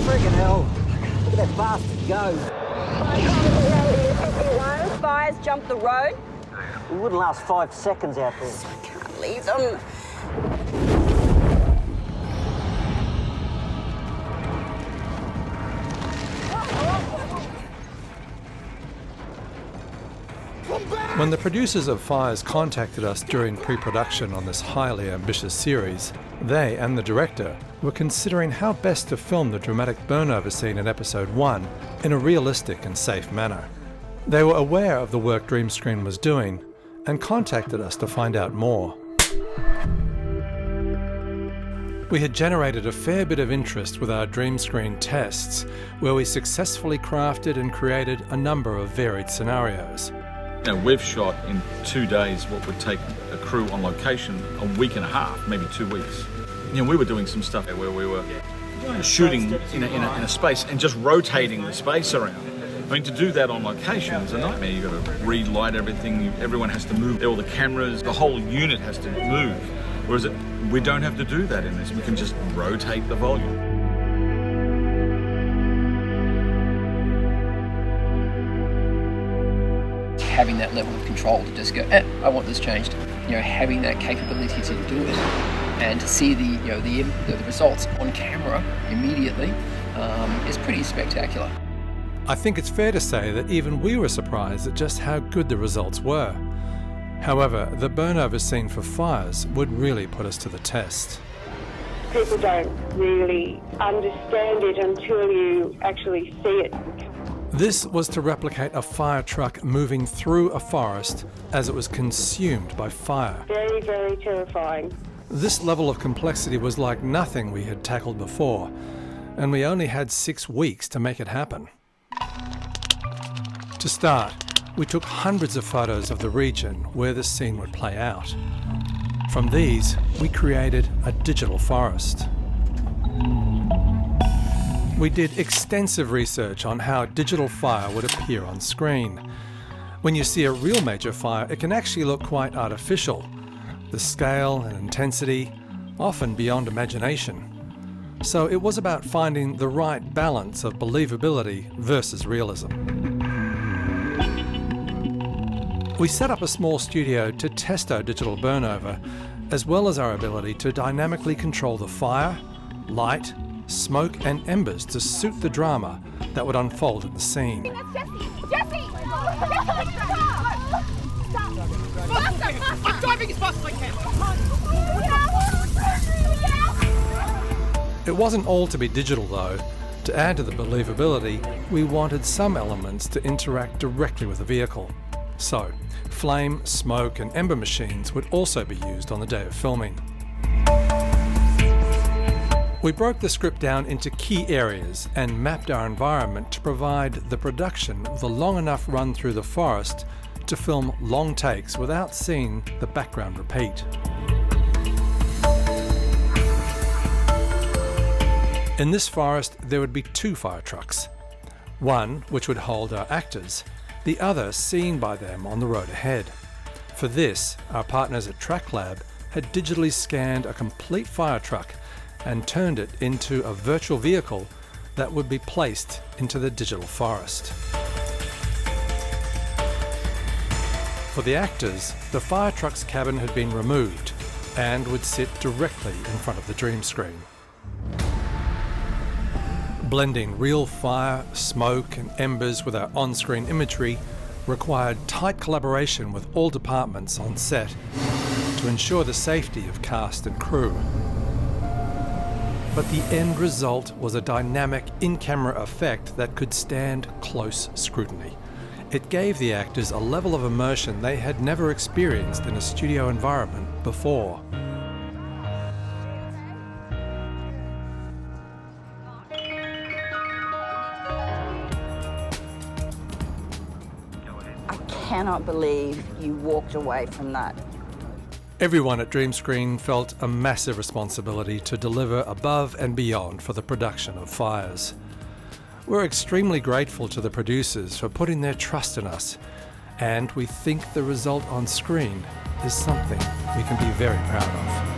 Friggin' hell. Look at that bastard go. Fires jumped the road. We wouldn't last 5 seconds out there. I can't leave them. When the producers of Fires contacted us during pre-production on this highly ambitious series, they and the director were considering how best to film the dramatic burnover scene in episode 1 in a realistic and safe manner. They were aware of the work Dreamscreen was doing and contacted us to find out more. We had generated a fair bit of interest with our Dreamscreen tests, where we successfully crafted and created a number of varied scenarios. You know, we've shot in 2 days what would take a crew on location a week and a half, maybe 2 weeks. You know, we were doing some stuff where we were shooting in a space and just rotating the space around. I mean, to do that on location is a nightmare. You've got to relight everything, everyone has to move, all the cameras, the whole unit has to move. Whereas we don't have to do that in this, we can just rotate the volume. Having that level of control to just go, I want this changed. You know, having that capability to do it and to see the results on camera immediately is pretty spectacular. I think it's fair to say that even we were surprised at just how good the results were. However, the burnover scene for Fires would really put us to the test. People don't really understand it until you actually see it. This was to replicate a fire truck moving through a forest as it was consumed by fire. Very, very terrifying. This level of complexity was like nothing we had tackled before, and we only had 6 weeks to make it happen. To start, we took hundreds of photos of the region where the scene would play out. From these, we created a digital forest. We did extensive research on how digital fire would appear on screen. When you see a real major fire, it can actually look quite artificial. The scale and intensity, often beyond imagination. So it was about finding the right balance of believability versus realism. We set up a small studio to test our digital burnover, as well as our ability to dynamically control the fire, light, smoke and embers to suit the drama that would unfold in the scene. That's Jesse! I'm driving as fast as I can! It wasn't all to be digital though. To add to the believability, we wanted some elements to interact directly with the vehicle. So, flame, smoke and ember machines would also be used on the day of filming. We broke the script down into key areas and mapped our environment to provide the production with a long enough run through the forest to film long takes without seeing the background repeat. In this forest, there would be 2 fire trucks. One which would hold our actors, the other seen by them on the road ahead. For this, our partners at TrackLab had digitally scanned a complete fire truck and turned it into a virtual vehicle that would be placed into the digital forest. For the actors, the fire truck's cabin had been removed and would sit directly in front of the Dreamscreen. Blending real fire, smoke and embers with our on-screen imagery required tight collaboration with all departments on set to ensure the safety of cast and crew. But the end result was a dynamic in-camera effect that could stand close scrutiny. It gave the actors a level of immersion they had never experienced in a studio environment before. I cannot believe you walked away from that. Everyone at Dreamscreen felt a massive responsibility to deliver above and beyond for the production of Fires. We're extremely grateful to the producers for putting their trust in us, and we think the result on screen is something we can be very proud of.